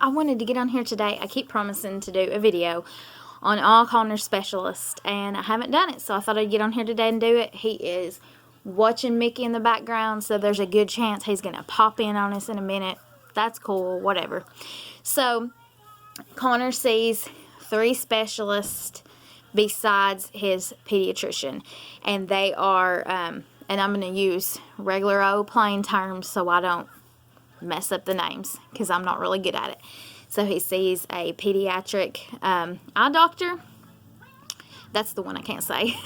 I wanted to get on here today. I keep promising to do a video on all corner specialists, and I haven't done it, so I thought I'd get on here today and do it. He is watching Mickey in the background, so there's a good chance he's going to pop in on us in a minute. That's cool, whatever. So, Connor sees 3 specialists besides his pediatrician, and they are, and I'm going to use regular old plain terms so I don't mess up the names, because I'm not really good at it. So he sees a pediatric eye doctor. That's the one I can't say.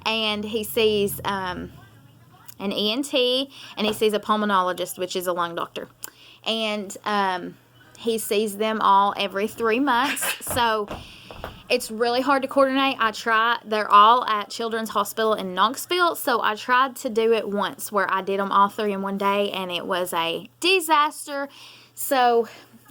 And he sees an ENT, and he sees a pulmonologist, which is a lung doctor. And he sees them all every 3 months. So it's really hard to coordinate. They're all at Children's Hospital in Knoxville, so I tried to do it once where I did them all 3 in one day, and it was a disaster. So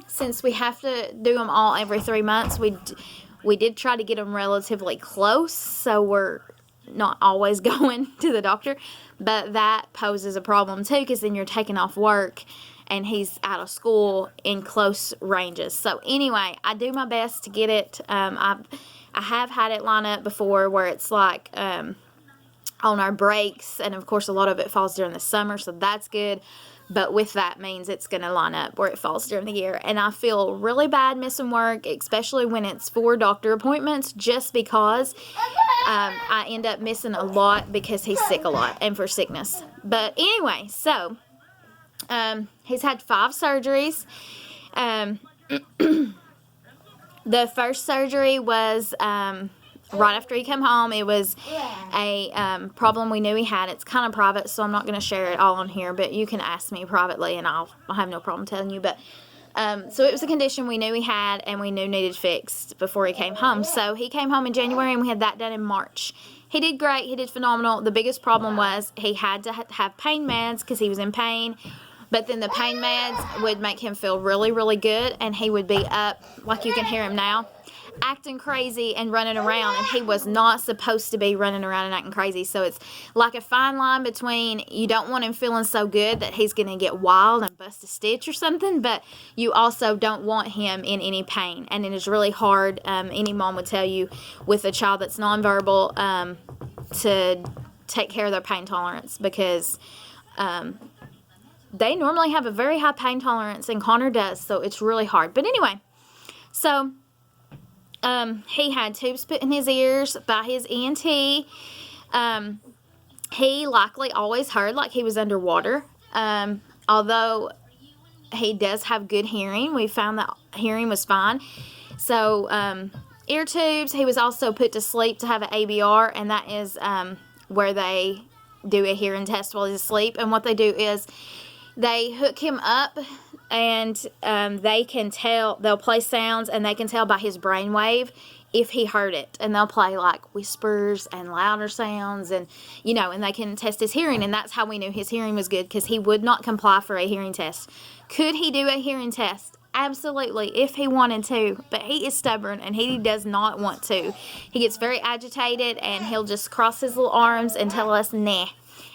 since we have to do them all every 3 months, we did try to get them relatively close, so we're not always going to the doctor, but that poses a problem too, because then you're taking off work and he's out of school in close ranges. So anyway, I do my best to get it. I have had it line up before where it's like on our breaks, and of course a lot of it falls during the summer, so that's good. But with that means it's going to line up where it falls during the year. And I feel really bad missing work, especially when it's for doctor appointments, just because I end up missing a lot because he's sick a lot and for sickness. But anyway, so he's had 5 surgeries. The first surgery was right after he came home. It was a problem we knew he had. It's kind of private, so I'm not going to share it all on here, but you can ask me privately, and I'll have no problem telling you. But so it was a condition we knew he had, and we knew needed fixed before he came home. So he came home in January, and we had that done in March. He did great. He did phenomenal. The biggest problem was he had to have pain meds because he was in pain. But then the pain meds would make him feel really, really good, and he would be up, like you can hear him now, acting crazy and running around, and he was not supposed to be running around and acting crazy. So it's like a fine line between you don't want him feeling so good that he's going to get wild and bust a stitch or something, but you also don't want him in any pain. And it is really hard, any mom would tell you, with a child that's nonverbal, to take care of their pain tolerance, because they normally have a very high pain tolerance, and Connor does, so it's really hard. But anyway, so he had tubes put in his ears by his ENT. He likely always heard like he was underwater. Although he does have good hearing. We found that hearing was fine. So, ear tubes. He was also put to sleep to have an ABR, and that is where they do a hearing test while he's asleep. And what they do is they hook him up, and they can tell, they'll play sounds, and they can tell by his brainwave if he heard it. And they'll play like whispers and louder sounds, and and they can test his hearing. And that's how we knew his hearing was good, because he would not comply for a hearing test. Could he do a hearing test? Absolutely, if he wanted to, but he is stubborn, and he does not want to. He gets very agitated, and he'll just cross his little arms and tell us, nah.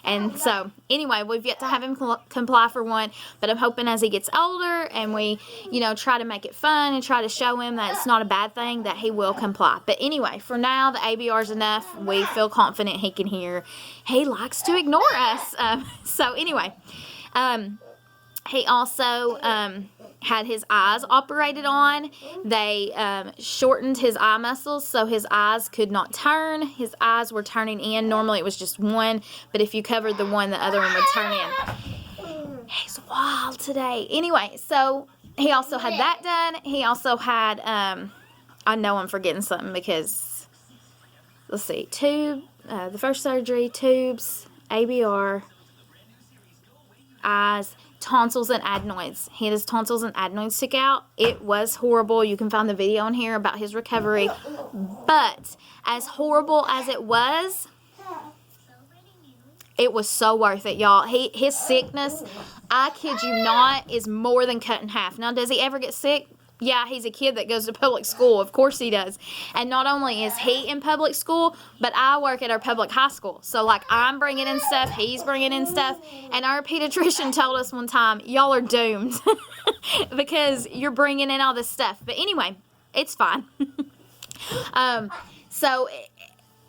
And so, anyway, we've yet to have him comply for one, but I'm hoping as he gets older and we, try to make it fun and try to show him that it's not a bad thing, that he will comply. But anyway, for now, the ABR is enough. We feel confident he can hear. He likes to ignore us. So anyway, he also had his eyes operated on. They shortened his eye muscles so his eyes could not turn. His eyes were turning in. Normally it was just one, but if you covered the one, the other one would turn in. He's wild today. Anyway, so he also had that done. He also had, I know I'm forgetting something because, let's see, the first surgery, tubes, ABR, eyes, tonsils and adenoids. He had his tonsils and adenoids stick out. It was horrible. You can find the video on here about his recovery. But as horrible as it was so worth it, y'all. His sickness, I kid you not, is more than cut in half. Now, does he ever get sick? Yeah, he's a kid that goes to public school. Of course he does. And not only is he in public school, but I work at our public high school. So, like, I'm bringing in stuff, he's bringing in stuff. And our pediatrician told us one time, y'all are doomed. because you're bringing in all this stuff. But anyway, it's fine. So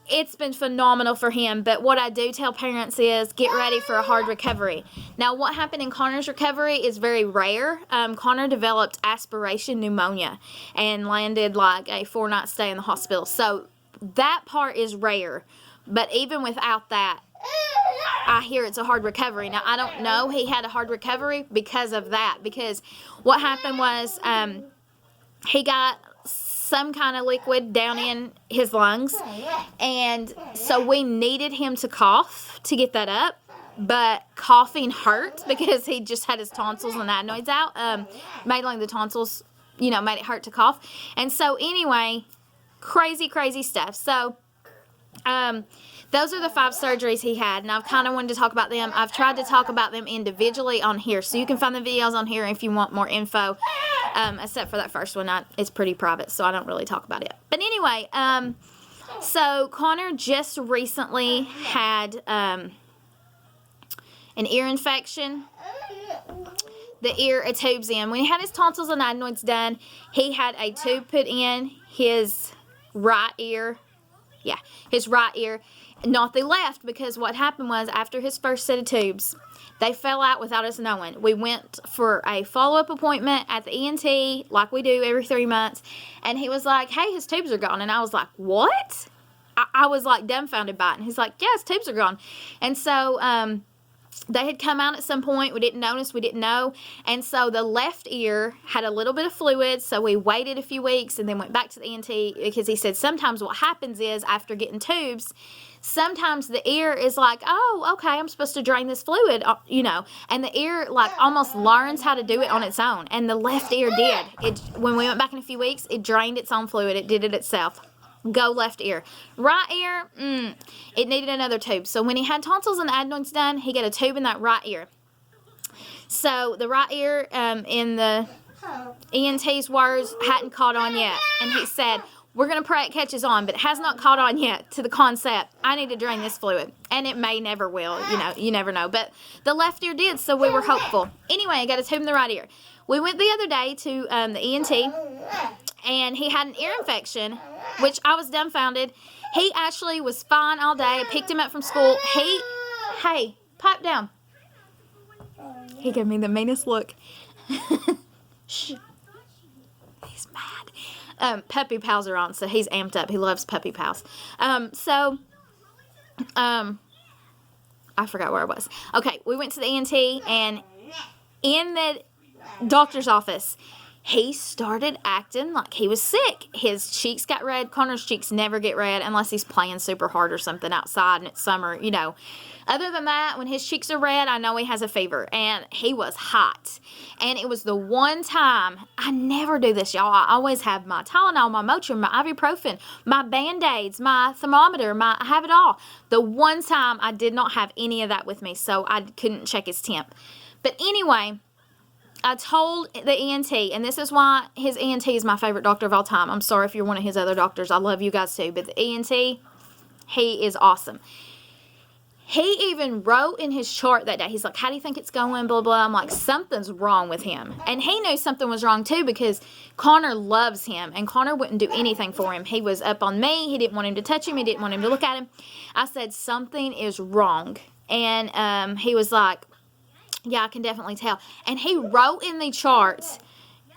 it's been phenomenal for him. But what I do tell parents is get ready for a hard recovery. Now, what happened in Connor's recovery is very rare. Connor developed aspiration pneumonia and landed like a 4-night stay in the hospital. So that part is rare. But even without that, I hear it's a hard recovery. Now, I don't know he had a hard recovery because of that. Because what happened was he got some kind of liquid down in his lungs. And so we needed him to cough to get that up. But coughing hurt because he just had his tonsils and adenoids out. Mainly the tonsils, made it hurt to cough. And so anyway, crazy stuff. So those are the 5 surgeries he had, and I've kind of wanted to talk about them. I've tried to talk about them individually on here, so you can find the videos on here if you want more info, except for that first one. It's pretty private, so I don't really talk about it. But anyway, so Connor just recently had an ear infection. The ear, a tube's in. When he had his tonsils and adenoids done, he had a tube put in his right ear. Yeah, his right ear, not the left, because what happened was after his first set of tubes, they fell out without us knowing. We went for a follow-up appointment at the ENT, like we do every 3 months, and he was like, hey, his tubes are gone. And I was like, what? I was like dumbfounded by it. And he's like, yeah, his tubes are gone. And so they had come out at some point. We didn't notice. We didn't know. And so the left ear had a little bit of fluid. So we waited a few weeks and then went back to the ENT because he said sometimes what happens is after getting tubes, sometimes the ear is like, oh, okay, I'm supposed to drain this fluid, and the ear like almost learns how to do it on its own. And the left ear did. When we went back in a few weeks, it drained its own fluid. It did it itself. Go left ear. Right ear, it needed another tube. So when he had tonsils and adenoids done, he got a tube in that right ear. So the right ear, in the ENT's words, hadn't caught on yet. And he said, we're going to pray it catches on, but it has not caught on yet to the concept, I need to drain this fluid. And it may never will, you never know. But the left ear did, so we were hopeful. Anyway, I got a tube in the right ear. We went the other day to the ENT, and he had an ear infection, which I was dumbfounded. He actually was fine all day. I picked him up from school. Hey, pipe down. He gave me the meanest look. Shh. He's mad. Puppy pals are on, so he's amped up. He loves puppy pals. I forgot where I was. Okay, we went to the ENT, and in the doctor's office, he started acting like he was sick. His cheeks got red. Connor's cheeks never get red unless he's playing super hard or something outside and it's summer, Other than that, when his cheeks are red, I know he has a fever. And he was hot. And it was the one time, I never do this, y'all. I always have my Tylenol, my Motrin, my ibuprofen, my Band-Aids, my thermometer, I have it all. The one time I did not have any of that with me, so I couldn't check his temp. But anyway, I told the ENT, and this is why his ENT is my favorite doctor of all time. I'm sorry if you're one of his other doctors. I love you guys too. But the ENT, he is awesome. He even wrote in his chart that day, he's like, how do you think it's going, blah, blah. I'm like, something's wrong with him. And he knew something was wrong too because Connor loves him, and Connor wouldn't do anything for him. He was up on me. He didn't want him to touch him. He didn't want him to look at him. I said, something is wrong. And he was like, yeah, I can definitely tell. And he wrote in the charts,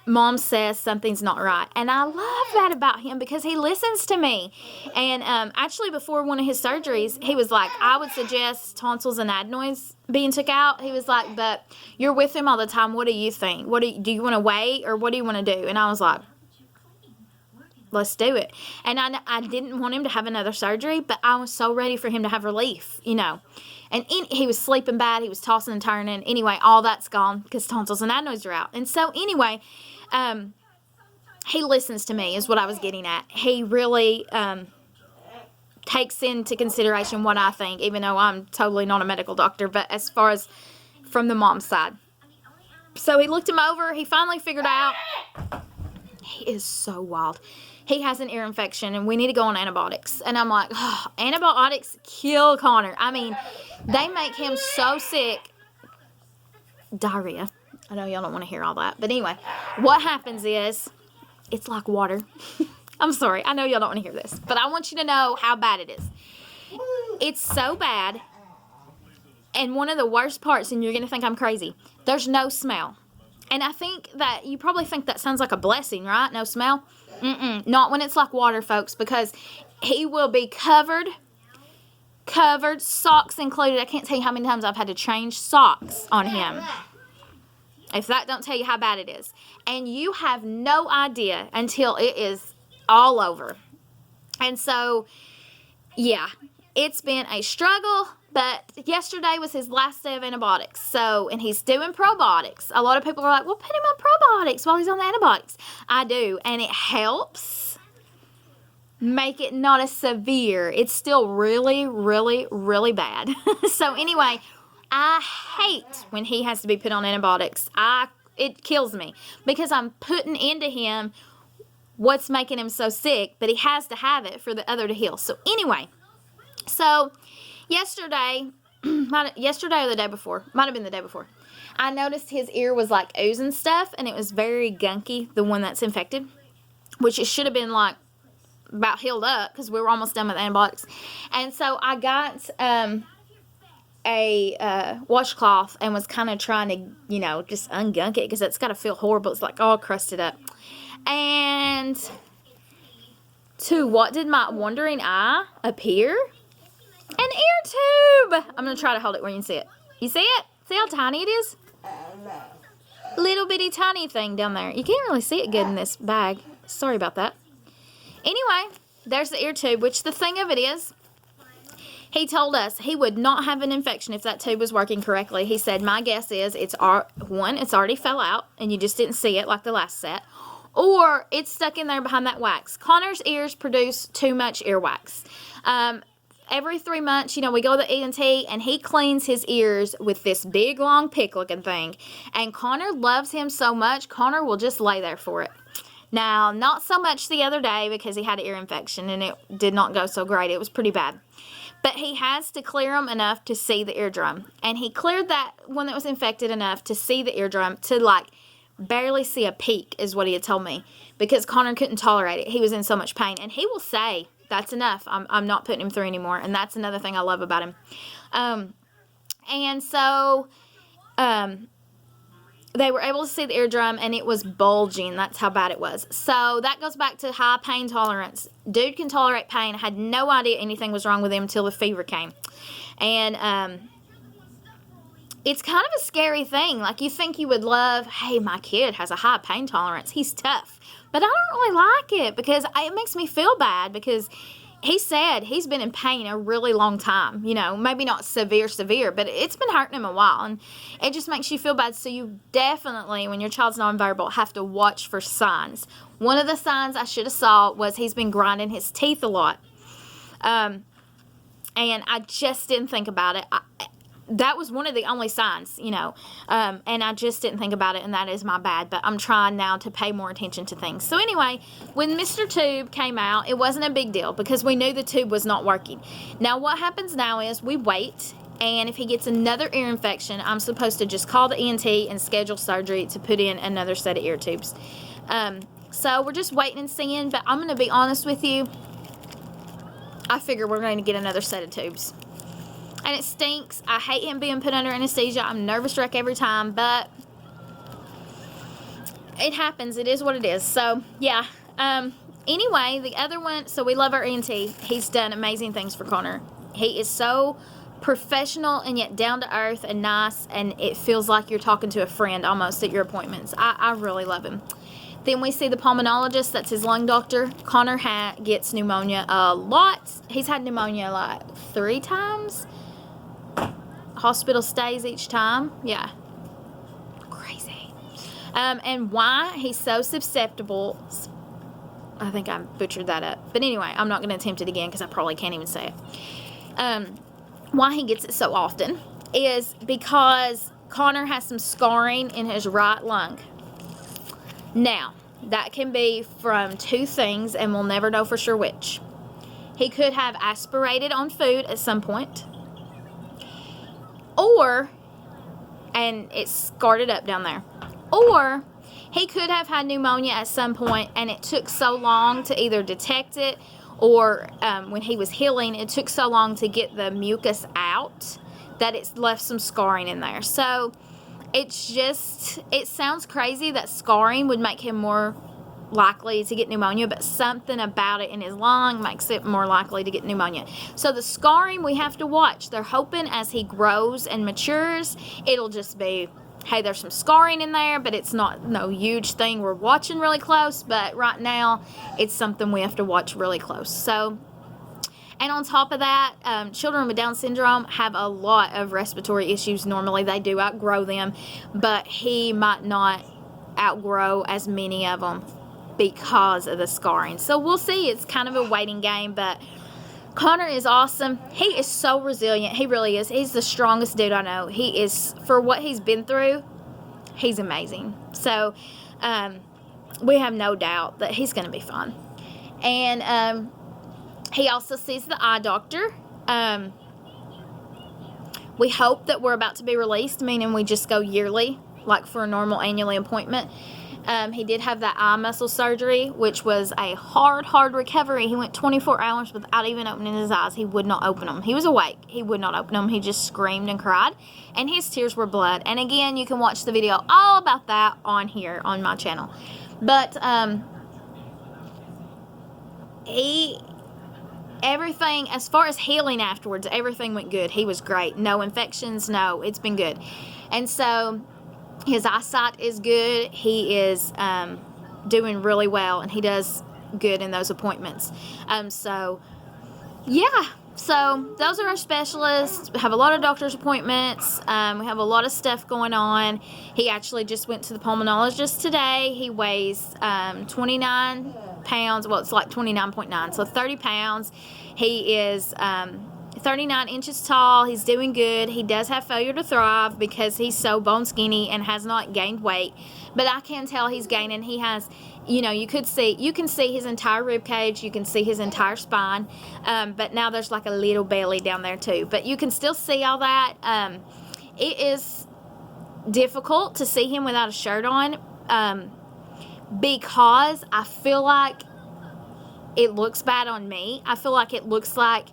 Mom says something's not right. And I love that about him because he listens to me. And actually, before one of his surgeries, he was like, I would suggest tonsils and adenoids being took out. He was like, but you're with him all the time. What do you think? Do you want to wait or what do you want to do? And I was like, let's do it. And I didn't want him to have another surgery, but I was so ready for him to have relief, And he was sleeping bad. He was tossing and turning. Anyway, all that's gone because tonsils and adenoids are out. And so anyway, he listens to me is what I was getting at. He really takes into consideration what I think, even though I'm totally not a medical doctor, but as far as from the mom's side. So he looked him over. He finally figured out. He is so wild. He has an ear infection and we need to go on antibiotics. And I'm like, oh, antibiotics kill Connor. I mean, they make him so sick. Diarrhea. I know y'all don't want to hear all that. But anyway, what happens is, it's like water. I'm sorry. I know y'all don't want to hear this. But I want you to know how bad it is. It's so bad. And one of the worst parts, and you're going to think I'm crazy, there's no smell. And I think that you probably think that sounds like a blessing, right? No smell? Not when it's like water, folks, because he will be covered, socks included. I can't tell you how many times I've had to change socks on him. If that don't tell you how bad it is. And you have no idea until it is all over. And so, yeah, it's been a struggle. But yesterday was his last day of antibiotics. So, and he's doing probiotics. A lot of people are like, well, put him on probiotics while he's on the antibiotics. I do. And it helps make it not as severe. It's still really, really, really bad. So anyway, I hate when he has to be put on antibiotics. It kills me because I'm putting into him what's making him so sick, but he has to have it for the other to heal. So anyway, yesterday or the day before, might have been the day before, I noticed his ear was like oozing stuff, and it was very gunky, the one that's infected, which it should have been like about healed up because we were almost done with antibiotics. And so I got a washcloth and was kind of trying to, just ungunk it because it's got to feel horrible. It's like all crusted up. And to what did my wandering eye appear? An ear tube! I'm going to try to hold it where you can see it. You see it? See how tiny it is? Little bitty tiny thing down there. You can't really see it good in this bag. Sorry about that. Anyway, there's the ear tube, which the thing of it is, he told us he would not have an infection if that tube was working correctly. He said, my guess is it's already fell out and you just didn't see it like the last set, or it's stuck in there behind that wax. Connor's ears produce too much earwax. Every 3 months, we go to the ENT, and he cleans his ears with this big, long pick-looking thing. And Connor loves him so much, Connor will just lay there for it. Now, not so much the other day because he had an ear infection, and it did not go so great. It was pretty bad. But he has to clear them enough to see the eardrum. And he cleared that one that was infected enough to see the eardrum, to, barely see a peak, is what he had told me. Because Connor couldn't tolerate it. He was in so much pain. And he will say, that's enough. I'm not putting him through anymore. And that's another thing I love about him. And so they were able to see the eardrum, and it was bulging. That's how bad it was. So that goes back to high pain tolerance. Dude can tolerate pain. Had no idea anything was wrong with him until the fever came. And it's kind of a scary thing. You think you would love, hey, my kid has a high pain tolerance. He's tough. But I don't really like it because it makes me feel bad because he said he's been in pain a really long time. Maybe not severe, but it's been hurting him a while. And it just makes you feel bad. So you definitely, when your child's nonverbal, have to watch for signs. One of the signs I should have saw was he's been grinding his teeth a lot. And I just didn't think about it. That was one of the only signs, and I just didn't think about it, and that is my bad, but I'm trying now to pay more attention to things. So anyway, when Mr. Tube came out, it wasn't a big deal because we knew the tube was not working. Now what happens now is we wait, and if he gets another ear infection, I'm supposed to just call the ENT and schedule surgery to put in another set of ear tubes. So we're just waiting and seeing, but I'm going to be honest with you, I figure we're going to get another set of tubes. And it stinks. I hate him being put under anesthesia. I'm a nervous wreck every time, but it happens. It is what it is. So, yeah. Anyway, the other one, so we love our ENT. He's done amazing things for Connor. He is so professional and yet down to earth and nice, and it feels like you're talking to a friend almost at your appointments. I really love him. Then we see the pulmonologist. That's his lung doctor. Connor gets pneumonia a lot. He's had pneumonia 3 times. Hospital stays each time. Yeah. Crazy. And why he's so susceptible. I think I butchered that up. But anyway, I'm not going to attempt it again because I probably can't even say it. Why he gets it so often is because Connor has some scarring in his right lung. Now, that can be from 2 things, and we'll never know for sure which. He could have aspirated on food at some point. Or and it scarred it up down there. Or he could have had pneumonia at some point, and it took so long to either detect it, or when he was healing, it took so long to get the mucus out that it's left some scarring in there. So it's just, it sounds crazy that scarring would make him more likely to get pneumonia, but something about it in his lung makes it more likely to get pneumonia. So the scarring we have to watch. They're hoping as he grows and matures, it'll just be, hey, there's some scarring in there, but it's not no huge thing we're watching really close. But right now, it's something we have to watch really close. So, and on top of that, children with Down syndrome have a lot of respiratory issues. Normally, they do outgrow them, but he might not outgrow as many of them because of the scarring. So we'll see. It's kind of a waiting game, but Connor is awesome. He is so resilient. He really is. He's the strongest dude I know. He is, for what he's been through, he's amazing. So we have no doubt that he's going to be fine. And he also sees the eye doctor. We hope that we're about to be released, meaning we just go yearly, like for a normal annually appointment. He did have that eye muscle surgery, which was a hard recovery. He went 24 hours without even opening his eyes. He would not open them. He was awake. He would not open them. He just screamed and cried, and his tears were blood. And again, you can watch the video all about that on here on my channel. But everything, as far as healing afterwards, everything went good. He was great. No infections. No, it's been good. And so his eyesight is good. He is doing really well, and he does good in those appointments. So, yeah. So, those are our specialists. We have a lot of doctor's appointments. We have a lot of stuff going on. He actually just went to the pulmonologist today. He weighs 29 pounds. Well, it's like 29.9, so 30 pounds. He is 39 inches tall. He's doing good. He does have failure to thrive because he's so bone skinny and has not gained weight. But I can tell he's gaining. He has, you know, you can see his entire rib cage. You can see his entire spine. But now there's like a little belly down there too. But you can still see all that. It is difficult to see him without a shirt on because I feel like it looks bad on me. I feel like it looks like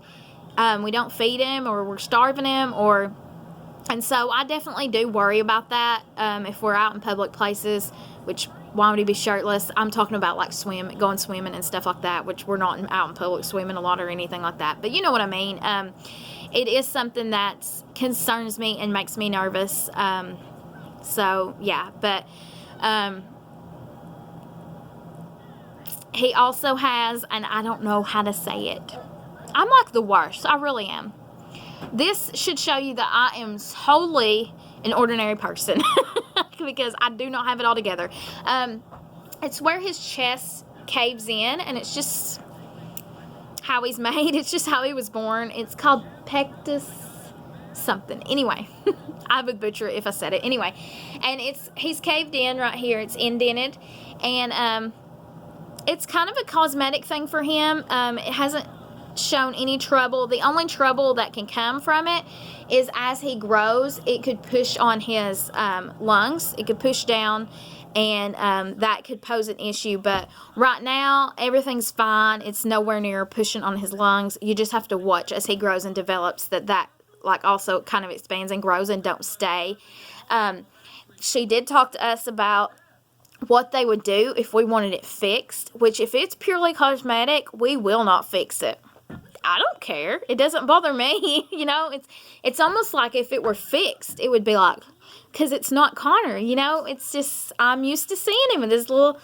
we don't feed him, or we're starving him, and so I definitely do worry about that if we're out in public places, which, why would he be shirtless? I'm talking about like going swimming and stuff like that, which we're not out in public swimming a lot or anything like that, but you know what I mean. It is something that concerns me and makes me nervous. So yeah, but he also has, and I don't know how to say it, I'm like the worst. I really am. This should show you that I am wholly an ordinary person because I do not have it all together. It's where his chest caves in, and it's just how he's made. It's just how he was born. It's called pectus something. Anyway, I would butcher it if I said it. Anyway, and he's caved in right here. It's indented, and it's kind of a cosmetic thing for him. It hasn't shown any trouble. The only trouble that can come from it is as he grows, it could push on his lungs. It could push down, and that could pose an issue. But right now, everything's fine. It's nowhere near pushing on his lungs. You just have to watch as he grows and develops that like also kind of expands and grows and don't stay. She did talk to us about what they would do if we wanted it fixed, which if it's purely cosmetic, we will not fix it. I don't care. It doesn't bother me. You know, it's almost like if it were fixed, it would be like, because it's not Connor, you know, it's just, I'm used to seeing him with his little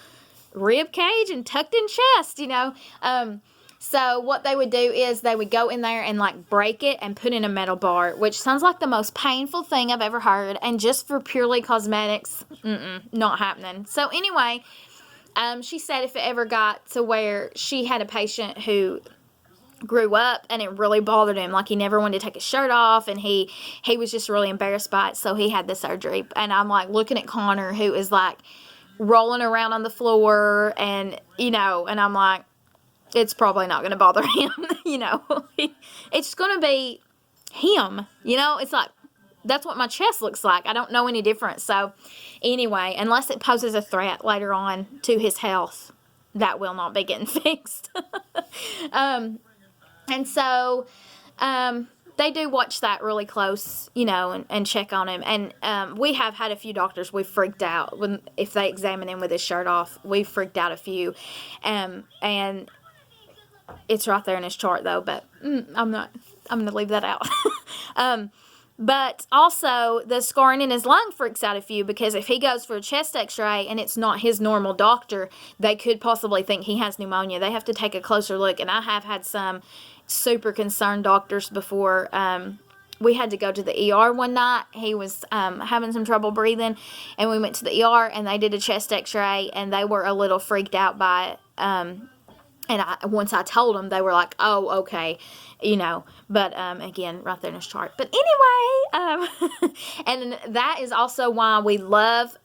rib cage and tucked in chest, you know. So what they would do is they would go in there and like break it and put in a metal bar, which sounds like the most painful thing I've ever heard. And just for purely cosmetics, not happening. So anyway, she said if it ever got to where she had a patient who grew up and it really bothered him, like he never wanted to take his shirt off, and he was just really embarrassed by it, so he had the surgery. And I'm like looking at Connor, who is like rolling around on the floor, and you know, and I'm like, it's probably not going to bother him. You know, it's going to be him, you know. It's like that's what my chest looks like. I don't know any different. So anyway, unless it poses a threat later on to his health, that will not be getting fixed. And so they do watch that really close, you know, and check on him. And we have had a few doctors we've freaked out if they examine him with his shirt off. We've freaked out a few. And it's right there in his chart, though, but I'm going to leave that out. But also, the scarring in his lung freaks out a few, because if he goes for a chest x-ray and it's not his normal doctor, they could possibly think he has pneumonia. They have to take a closer look, and I have had some super concerned doctors before. We had to go to the ER one night. He was having some trouble breathing, and we went to the ER, and they did a chest x-ray, and they were a little freaked out by it. And once I told them, they were like, oh, okay, you know. But, again, right there in his chart. But anyway, and that is also why we love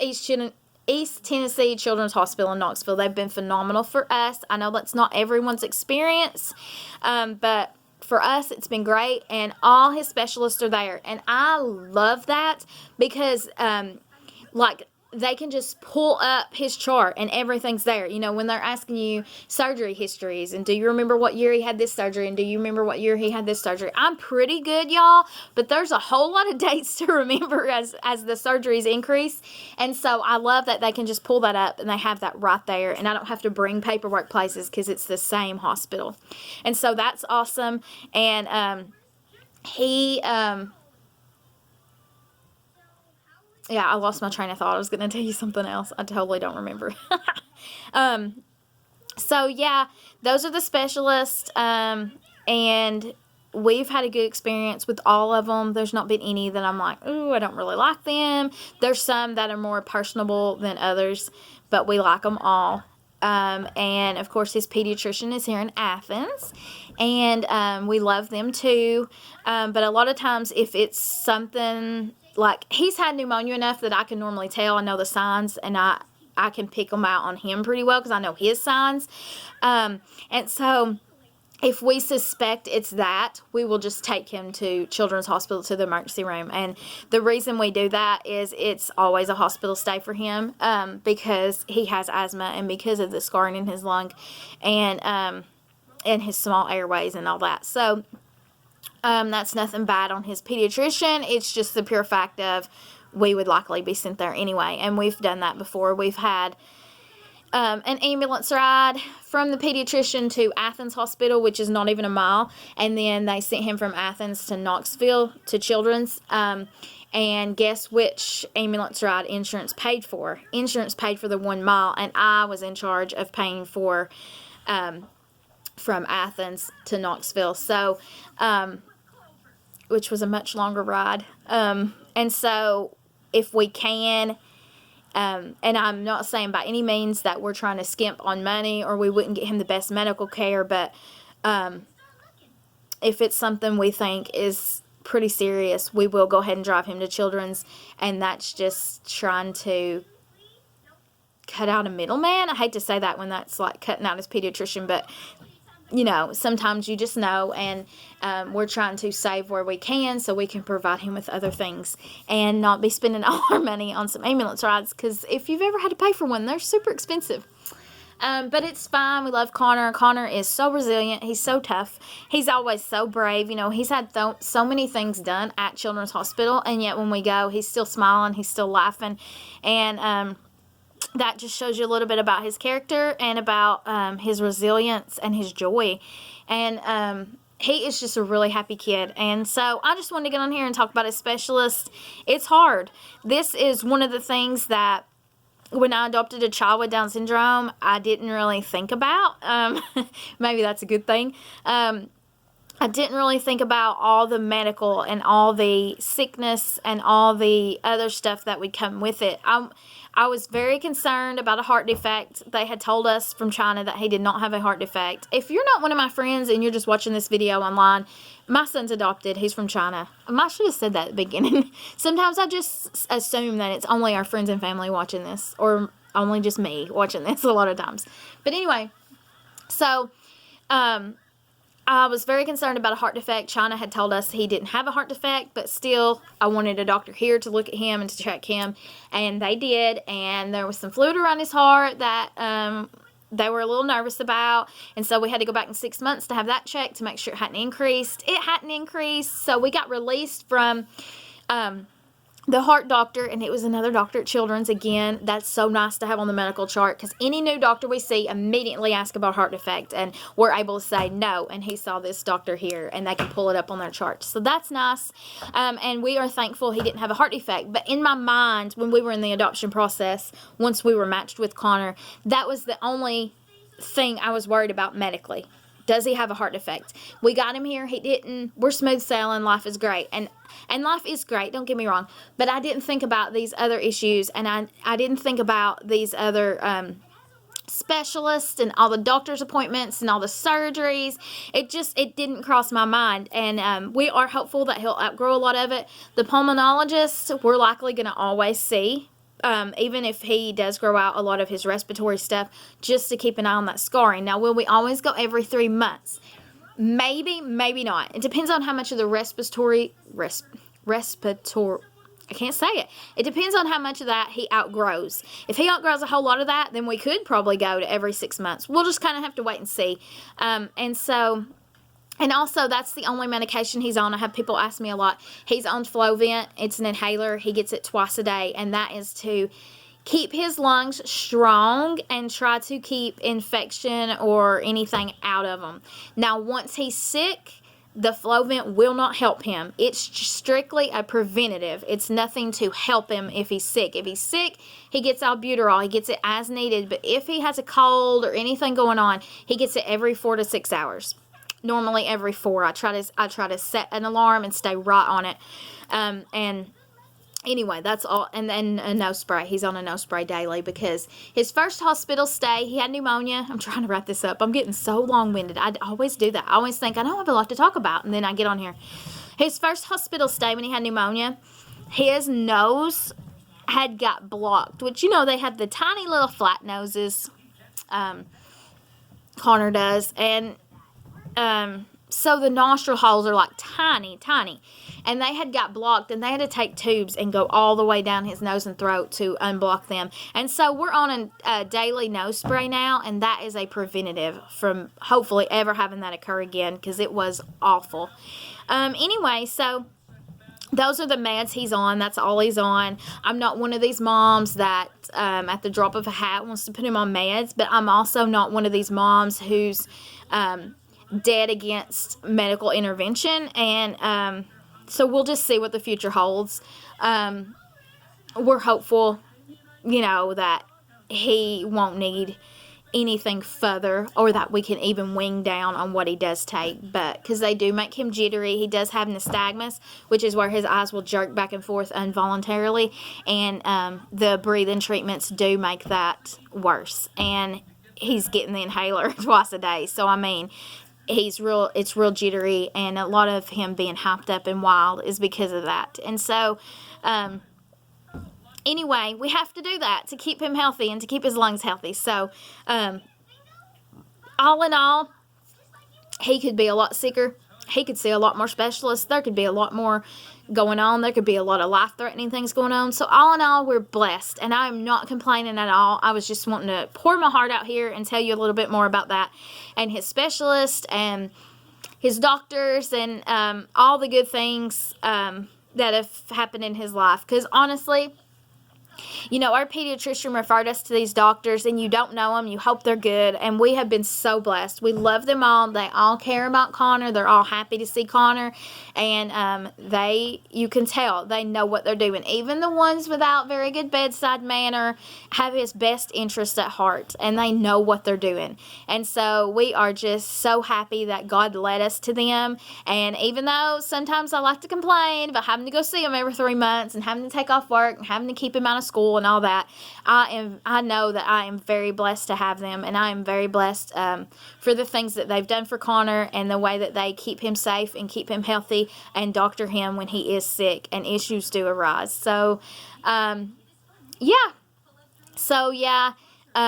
East Tennessee Children's Hospital in Knoxville. They've been phenomenal for us. I know that's not everyone's experience, but for us, it's been great. And all his specialists are there. And I love that because, like, they can just pull up his chart and everything's there. You know, when they're asking you surgery histories and do you remember what year he had this surgery and do you remember what year he had this surgery? I'm pretty good, y'all, but there's a whole lot of dates to remember as the surgeries increase. And so I love that they can just pull that up and they have that right there, and I don't have to bring paperwork places because it's the same hospital. And so that's awesome. And yeah, I lost my train of thought. I was going to tell you something else. I totally don't remember. So, yeah, those are the specialists, and we've had a good experience with all of them. There's not been any that I'm like, ooh, I don't really like them. There's some that are more personable than others, but we like them all. And, of course, his pediatrician is here in Athens, and we love them too. But a lot of times if it's something like he's had pneumonia enough that I can normally tell. I know the signs, and I can pick them out on him pretty well because I know his signs. And so if we suspect it's that, we will just take him to Children's Hospital, to the emergency room. And the reason we do that is it's always a hospital stay for him, because he has asthma and because of the scarring in his lung and his small airways and all that. So that's nothing bad on his pediatrician. It's just the pure fact of we would likely be sent there anyway. And we've done that before. We've had an ambulance ride from the pediatrician to Athens Hospital, which is not even a mile. And then they sent him from Athens to Knoxville to Children's. And guess which ambulance ride insurance paid for? Insurance paid for the 1 mile. And I was in charge of paying for from Athens to Knoxville. So, which was a much longer ride. And so if we can, and I'm not saying by any means that we're trying to skimp on money or we wouldn't get him the best medical care, but if it's something we think is pretty serious, we will go ahead and drive him to Children's, and that's just trying to cut out a middleman. I hate to say that when that's like cutting out his pediatrician, but you know, sometimes you just know, and we're trying to save where we can so we can provide him with other things and not be spending all our money on some ambulance rides, because if you've ever had to pay for one, they're super expensive. But it's fine. We love Connor. Connor is so resilient. He's so tough. He's always so brave. You know, he's had so many things done at Children's Hospital, and yet when we go, he's still smiling. He's still laughing. And that just shows you a little bit about his character and about his resilience and his joy. And he is just a really happy kid. And so I just wanted to get on here and talk about his specialist. It's hard. This is one of the things that when I adopted a child with Down syndrome, I didn't really think about. Maybe that's a good thing. I didn't really think about all the medical and all the sickness and all the other stuff that would come with it. I was very concerned about a heart defect. They had told us from China that he did not have a heart defect. If you're not one of my friends and you're just watching this video online, my son's adopted. He's from China. I should have said that at the beginning. Sometimes I just assume that it's only our friends and family watching this, or only just me watching this a lot of times. But anyway, so I I was very concerned about a heart defect. China had told us he didn't have a heart defect, but still, I wanted a doctor here to look at him and to check him, and they did, and there was some fluid around his heart that they were a little nervous about, and so we had to go back in 6 months to have that checked to make sure it hadn't increased. It hadn't increased, so we got released from the heart doctor, and it was another doctor at Children's again. That's so nice to have on the medical chart, because any new doctor we see immediately ask about heart defect, and we're able to say no, and he saw this doctor here, and they can pull it up on their chart. So that's nice, and we are thankful he didn't have a heart defect. But in my mind, when we were in the adoption process, once we were matched with Connor, that was the only thing I was worried about medically. Does he have a heart defect? We got him here. He didn't. We're smooth sailing. Life is great. And life is great. Don't get me wrong. But I didn't think about these other issues. And I didn't think about these other specialists and all the doctor's appointments and all the surgeries. It didn't cross my mind. And we are hopeful that he'll outgrow a lot of it. The pulmonologist, we're likely going to always see. Even if he does grow out a lot of his respiratory stuff, just to keep an eye on that scarring. Now, will we always go every 3 months? Maybe, maybe not. It depends on how much of the respiratory, I can't say it. It depends on how much of that he outgrows. If he outgrows a whole lot of that, then we could probably go to every 6 months. We'll just kind of have to wait and see. And also, that's the only medication he's on. I have people ask me a lot. He's on Flovent. It's an inhaler. He gets it twice a day, and that is to keep his lungs strong and try to keep infection or anything out of them. Now, once he's sick, the Flovent will not help him. It's strictly a preventative. It's nothing to help him if he's sick. If he's sick, he gets albuterol. He gets it as needed. But if he has a cold or anything going on, he gets it every 4 to 6 hours. Normally every 4. I try to set an alarm and stay right on it. And anyway, that's all. And then a nose spray. He's on a nose spray daily, because his first hospital stay, he had pneumonia. I'm trying to wrap this up. I'm getting so long-winded. I always do that. I always think I don't have a lot to talk about, and then I get on here. His first hospital stay, when he had pneumonia, his nose had got blocked, which, they have the tiny little flat noses. Connor does. And so the nostril holes are like tiny, tiny, and they had got blocked, and they had to take tubes and go all the way down his nose and throat to unblock them. And so we're on a daily nose spray now, and that is a preventative from hopefully ever having that occur again, because it was awful. Anyway, so those are the meds he's on. That's all he's on. I'm not one of these moms that at the drop of a hat wants to put him on meds, but I'm also not one of these moms who's dead against medical intervention. And so we'll just see what the future holds. We're hopeful, that he won't need anything further, or that we can even wing down on what he does take, but because they do make him jittery. He does have nystagmus, which is where his eyes will jerk back and forth involuntarily, and the breathing treatments do make that worse, and he's getting the inhaler twice a day. So it's real jittery, and a lot of him being hyped up and wild is because of that. And so anyway, we have to do that to keep him healthy and to keep his lungs healthy. So all in all, he could be a lot sicker. He could see a lot more specialists. There could be a lot more going on. There could be a lot of life-threatening things going on. So all in all, we're blessed, and I'm not complaining at all. I was just wanting to pour my heart out here and tell you a little bit more about that, and his specialist and his doctors, and all the good things that have happened in his life. Because honestly, our pediatrician referred us to these doctors, and you don't know them. You hope they're good, and we have been so blessed. We love them all. They all care about Connor. They're all happy to see Connor, and you can tell they know what they're doing. Even the ones without very good bedside manner have his best interest at heart, and they know what they're doing. And so we are just so happy that God led us to them. And even though sometimes I like to complain about having to go see him every 3 months and having to take off work and having to keep him out of school and all that, I know that I am very blessed to have them, and I am very blessed for the things that they've done for Connor, and the way that they keep him safe and keep him healthy and doctor him when he is sick and issues do arise. So yeah.